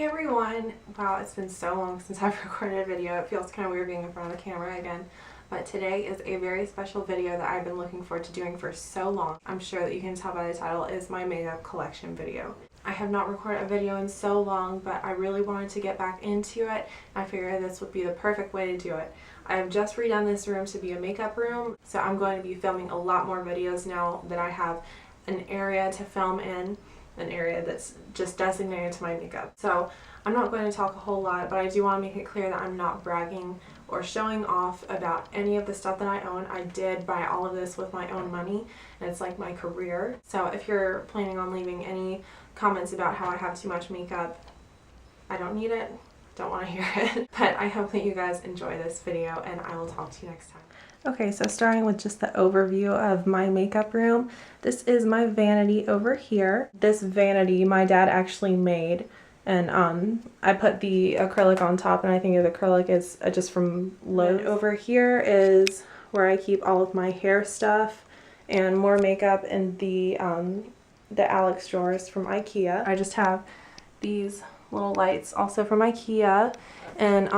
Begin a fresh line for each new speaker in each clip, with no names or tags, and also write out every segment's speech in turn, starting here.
Hey everyone! Wow, it's been so long since I've recorded a video. It feels kind of weird being in front of the camera again. But today is a very special video that I've been looking forward to doing for so long. I'm sure that you can tell by the title is my makeup collection video. I have not recorded a video in so long, but I really wanted to get back into it. I figured this would be the perfect way to do it. I have just redone this room to be a makeup room, so I'm going to be filming a lot more videos now that I have an area to film in. An area that's just designated to my makeup. So I'm not going to talk a whole lot, but I do want to make it clear that I'm not bragging or showing off about any of the stuff that I own. I did buy all of this with my own money, and it's like my career. So if you're planning on leaving any comments about how I have too much makeup, I don't need it. Don't want to hear it. But I hope that you guys enjoy this video, and I will talk to you next time. Okay, so starting with just the overview of my makeup room. This is my vanity over here. This vanity my dad actually made, and I put the acrylic on top, and I think the acrylic is just from Lowe's. Over here is where I keep all of my hair stuff and more makeup in the Alex drawers from Ikea. I just have these little lights also from Ikea, and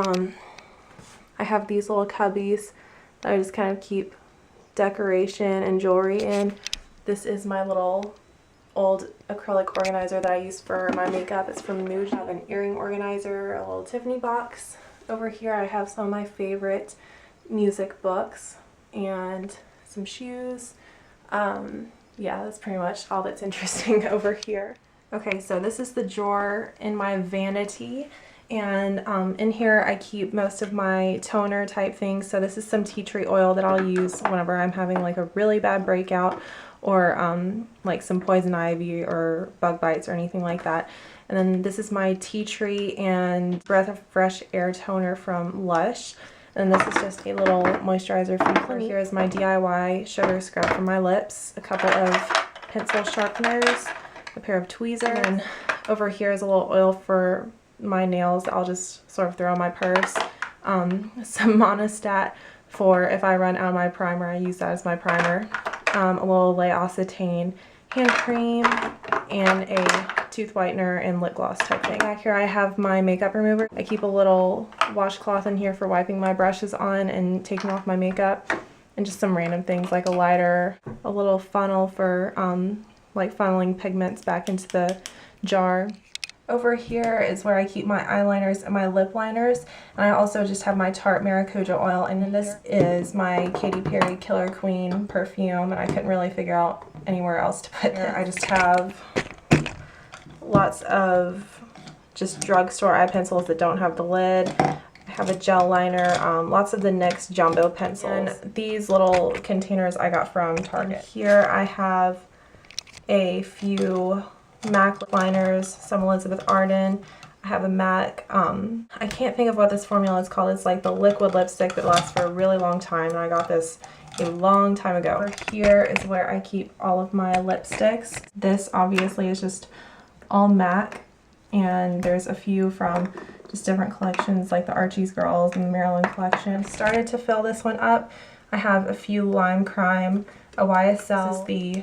I have these little cubbies I just kind of keep decoration and jewelry in. This is my little old acrylic organizer that I use for my makeup. It's from Muj. I have an earring organizer, a little Tiffany box. Over here I have some of my favorite music books and some shoes. Yeah, that's pretty much all that's interesting over here. Okay, so this is the drawer in my vanity. And in here I keep most of my toner type things. So this is some tea tree oil that I'll use whenever I'm having like a really bad breakout, or like some poison ivy or bug bites or anything like that. And then this is my tea tree and breath of fresh air toner from Lush. And this is just a little moisturizer from Clinique. Here is my DIY sugar scrub for my lips, a couple of pencil sharpeners, a pair of tweezers, and over here is a little oil for my nails that I'll just sort of throw in my purse. Some Monostat for if I run out of my primer. I use that as my primer. A little L'Occitane hand cream, and a tooth whitener and lip gloss type thing. Back here I have my makeup remover. I keep a little washcloth in here for wiping my brushes on and taking off my makeup, and just some random things like a lighter, a little funnel for like funneling pigments back into the jar. Over here is where I keep my eyeliners and my lip liners, and I also just have my Tarte Maracuja oil, and then this is my Katy Perry Killer Queen perfume, and I couldn't really figure out anywhere else to put it. I just have lots of just drugstore eye pencils that don't have the lid. I have a gel liner, lots of the NYX jumbo pencils. And these little containers I got from Target. And here I have a few MAC lip liners, some Elizabeth Arden. I have a MAC, I can't think of what this formula is called. It's like the liquid lipstick that lasts for a really long time, and I got this a long time ago. Over here is where I keep all of my lipsticks. This obviously is just all MAC, and there's a few from just different collections like the Archie's Girls and the Maryland collection. Started to fill this one up. I have a few Lime Crime, a YSL. This is the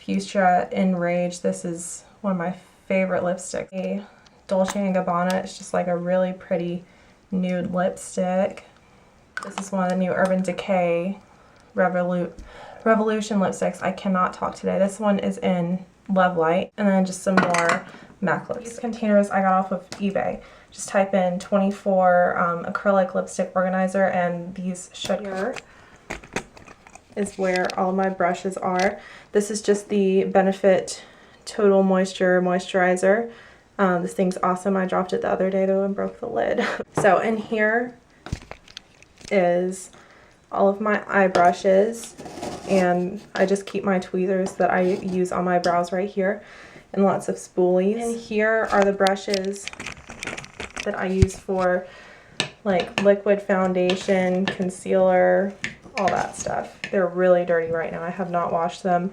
Fuchsia Enrage. This is one of my favorite lipsticks. A Dolce & Gabbana. It's just like a really pretty nude lipstick. This is one of the new Urban Decay Revolution lipsticks. I cannot talk today. This one is in Love Light. And then just some more MAC lipsticks. These containers I got off of eBay. Just type in 24 acrylic lipstick organizer, and these should cover. Is where all my brushes are. This is just the Benefit Total Moisture Moisturizer. This thing's awesome. I dropped it the other day though and broke the lid. So in here is all of my eye brushes, and I just keep my tweezers that I use on my brows right here, and lots of spoolies. And here are the brushes that I use for like liquid foundation, concealer, all that stuff. They're really dirty right now. I have not washed them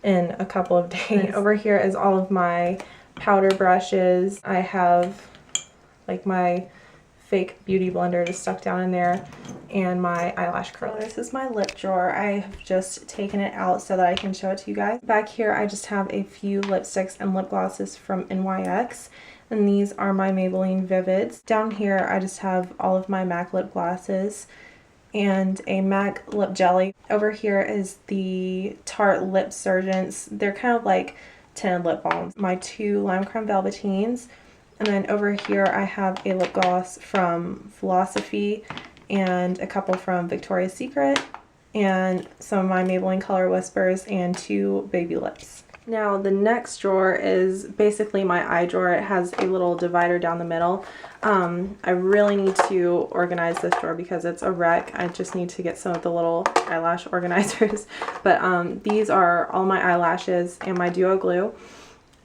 in a couple of days. Over here is all of my powder brushes. I have like my fake beauty blender just stuck down in there, and my eyelash curler. This is my lip drawer. I have just taken it out so that I can show it to you guys. Back here I just have a few lipsticks and lip glosses from NYX. And these are my Maybelline Vivids. Down here I just have all of my MAC lip glosses and a MAC lip jelly. Over here is the Tarte Lip Surgeons. They're kind of like tinted lip balms. My 2 Lime Creme Velveteens. And then over here I have a lip gloss from Philosophy and a couple from Victoria's Secret and some of my Maybelline Color Whispers and 2 baby lips. Now the next drawer is basically my eye drawer. It has a little divider down the middle. I really need to organize this drawer because it's a wreck. I just need to get some of the little eyelash organizers. But these are all my eyelashes and my Duo Glue.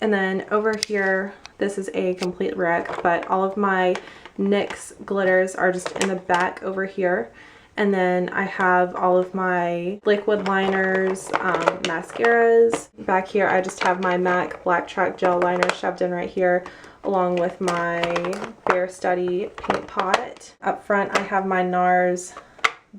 And then over here, this is a complete wreck, but all of my NYX glitters are just in the back over here. And then I have all of my liquid liners, mascaras. Back here I just have my MAC Black Track Gel Liner shoved in right here, along with my Bare Study paint pot. Up front I have my NARS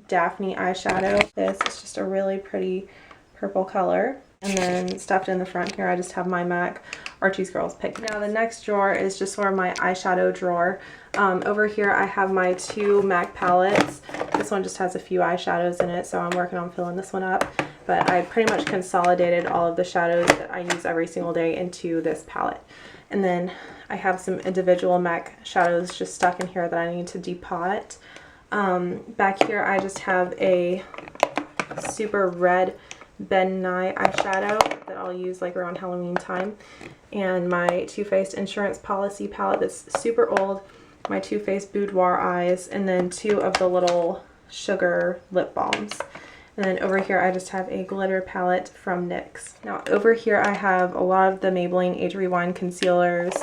Daphne eyeshadow. This is just a really pretty purple color. And then stuffed in the front here I just have my MAC Archie's Girls Pick. Now the next drawer is just sort of my eyeshadow drawer. Over here I have my 2 MAC palettes. This one just has a few eyeshadows in it, so I'm working on filling this one up. But I pretty much consolidated all of the shadows that I use every single day into this palette. And then I have some individual MAC shadows just stuck in here that I need to depot. Back here I just have a super red Ben Nye eyeshadow that I'll use like around Halloween time, and my Too Faced Insurance Policy palette that's super old, my Too Faced Boudoir eyes, and then 2 of the little sugar lip balms. And then over here I just have a glitter palette from NYX. Now over here I have a lot of the Maybelline Age Rewind concealers,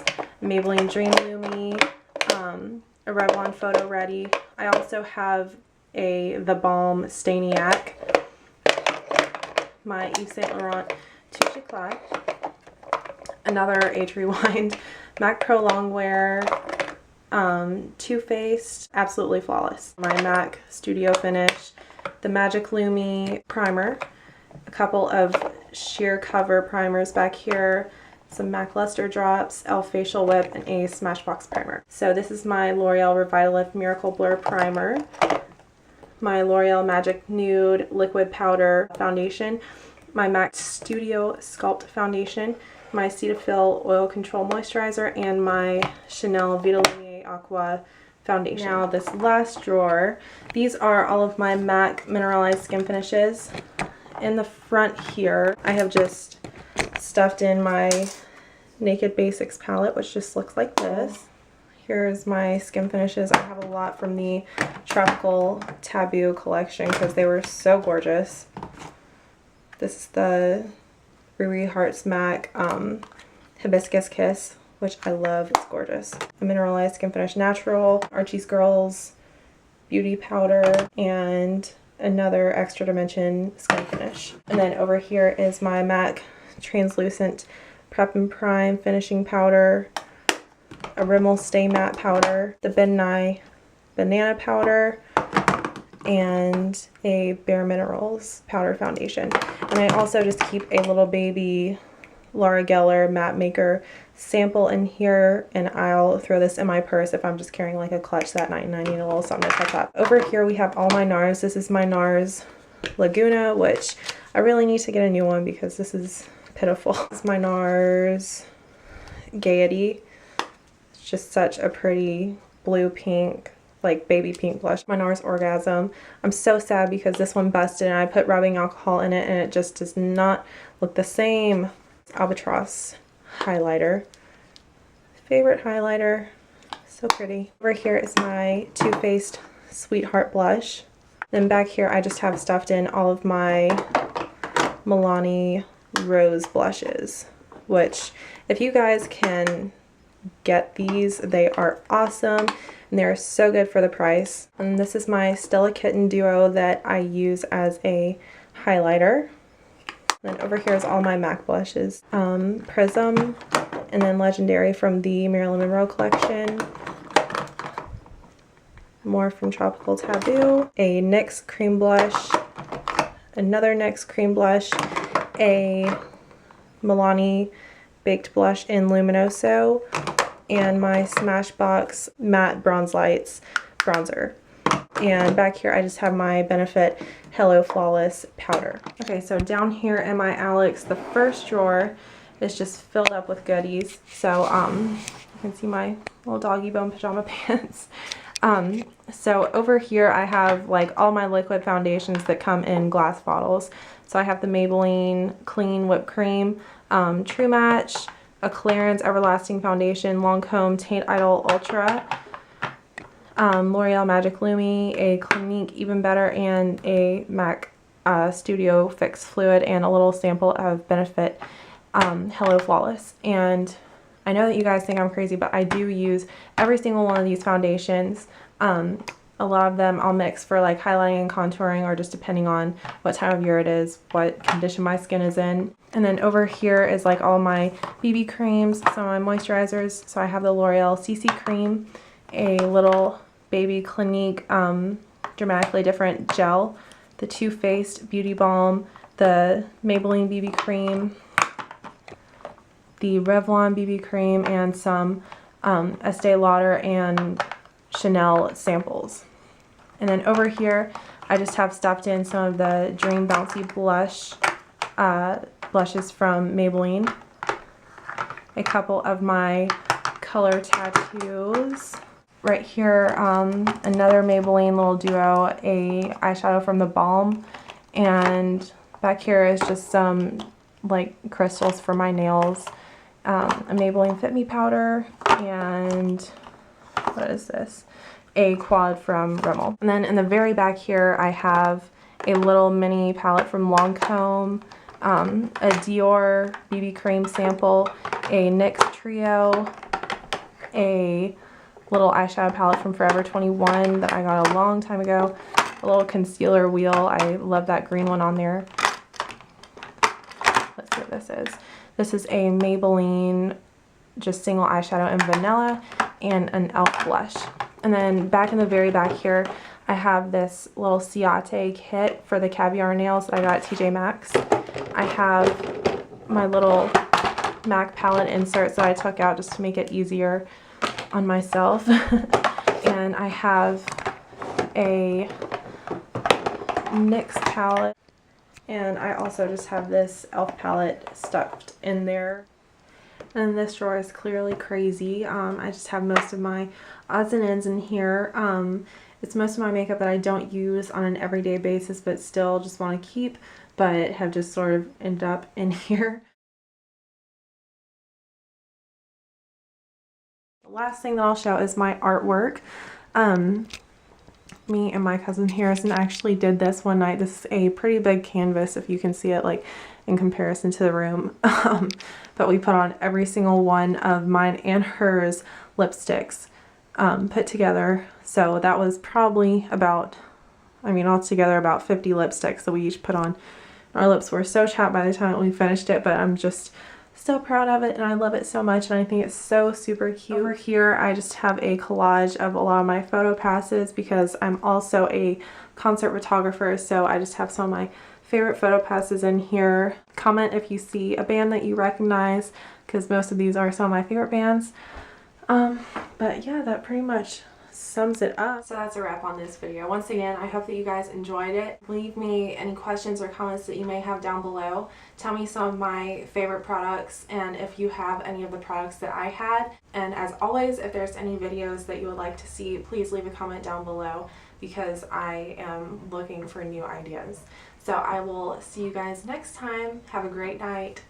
Maybelline Dream Lumi, a Revlon Photo Ready. I also have the Balm Stainiac, my Yves Saint Laurent Touche Eclat, another Age Rewind, MAC Pro Longwear, Too Faced, Absolutely Flawless, my MAC Studio Finish, the Magic Lumi primer, a couple of sheer cover primers back here, some MAC Luster Drops, e.l.f. Facial Whip, and a Smashbox primer. So this is my L'Oreal Revitalift Miracle Blur primer, my L'Oreal Magic Nude Liquid Powder Foundation, my MAC Studio Sculpt Foundation, my Cetaphil Oil Control Moisturizer, and my Chanel Vita Lumiere Aqua Foundation. Now this last drawer, these are all of my MAC Mineralized Skin Finishes. In the front here, I have just stuffed in my Naked Basics palette, which just looks like this. Here's my skin finishes. I have a lot from the Tropical Taboo collection because they were so gorgeous. This is the Riri Hearts MAC Hibiscus Kiss, which I love. It's gorgeous. A Mineralized Skin Finish Natural, Archie's Girls Beauty Powder, and another Extra Dimension Skin Finish. And then over here is my MAC Translucent Prep and Prime Finishing Powder, a Rimmel Stay Matte Powder, the Ben Nye Banana Powder, and a Bare Minerals Powder Foundation. And I also just keep a little baby Laura Geller Matte Maker sample in here, and I'll throw this in my purse if I'm just carrying like a clutch that night and I need a little something to touch up. Over here we have all my NARS. This is my NARS Laguna, which I really need to get a new one because this is pitiful. This is my NARS Gaiety. It's just such a pretty blue pink, like baby pink blush. My NARS Orgasm. I'm so sad because this one busted and I put rubbing alcohol in it and it just does not look the same. Albatross highlighter. Favorite highlighter. So pretty. Over here is my Too Faced Sweetheart blush. Then back here I just have stuffed in all of my Milani Rose blushes, which if you guys can get these, they are awesome and they're so good for the price. And this is my Stella Kitten Duo that I use as a highlighter. Then over here is all my MAC blushes. Prism, and then Legendary from the Marilyn Monroe collection. More from Tropical Taboo. A NYX cream blush. Another NYX cream blush. A Milani Baked Blush in Luminoso. and my Smashbox Matte Bronze Lights bronzer. And back here I just have my Benefit Hello Flawless powder. Okay, so down here in my Alex, the first drawer is just filled up with goodies. So you can see my little doggy bone pajama pants. So over here I have like all my liquid foundations that come in glass bottles. So I have the Maybelline Clean Whipped Cream, True Match, a Clarins Everlasting Foundation, Lancome Taint Idol Ultra, L'Oreal Magic Lumi, a Clinique Even Better, and a MAC Studio Fix Fluid, and a little sample of Benefit Hello Flawless. And I know that you guys think I'm crazy, but I do use every single one of these foundations. A lot of them I'll mix for like highlighting and contouring, or just depending on what time of year it is, what condition my skin is in. And then over here is like all my BB creams, some of my moisturizers. So I have the L'Oreal CC Cream, a little baby Clinique Dramatically Different Gel, the Too Faced Beauty Balm, the Maybelline BB Cream, the Revlon BB Cream, and some Estee Lauder and Chanel samples. And then over here I just have stuffed in some of the Dream Bouncy blushes from Maybelline, a couple of my color tattoos. Right here, another Maybelline little duo, a eyeshadow from the Balm, and back here is just some like crystals for my nails, a Maybelline Fit Me powder, and what is this? A quad from Rimmel. And then in the very back here I have a little mini palette from Lancome, a Dior BB cream sample, a NYX trio, a little eyeshadow palette from Forever 21 that I got a long time ago, a little concealer wheel. I love that green one on there. Let's see what this is. This is a Maybelline just single eyeshadow in vanilla, and an e.l.f. blush. And then back in the very back here I have this little Ciate kit for the caviar nails that I got at TJ Maxx. I have my little MAC palette inserts that I took out just to make it easier on myself. And I have a NYX palette, and I also just have this e.l.f. palette stuffed in there. And this drawer is clearly crazy. I just have most of my odds and ends in here. It's most of my makeup that I don't use on an everyday basis but still just want to keep, but have just sort of ended up in here. The last thing that I'll show is my artwork. Me and my cousin Harrison actually did this one night. This is a pretty big canvas, if you can see it like in comparison to the room. But we put on every single one of mine and hers lipsticks put together. So that was probably about, I mean, altogether about 50 lipsticks that we each put on. Our lips were so chapped by the time we finished it, but I'm just so proud of it and I love it so much, and I think it's so super cute. Over here I just have a collage of a lot of my photo passes because I'm also a concert photographer, so I just have some of my favorite photo passes in here. Comment if you see a band that you recognize, because most of these are some of my favorite bands. But yeah, that pretty much sums it up. So that's a wrap on this video. Once again, I hope that you guys enjoyed it. Leave me any questions or comments that you may have down below. Tell me some of my favorite products and if you have any of the products that I had. And as always, if there's any videos that you would like to see, please leave a comment down below because I am looking for new ideas. So I will see you guys next time. Have a great night.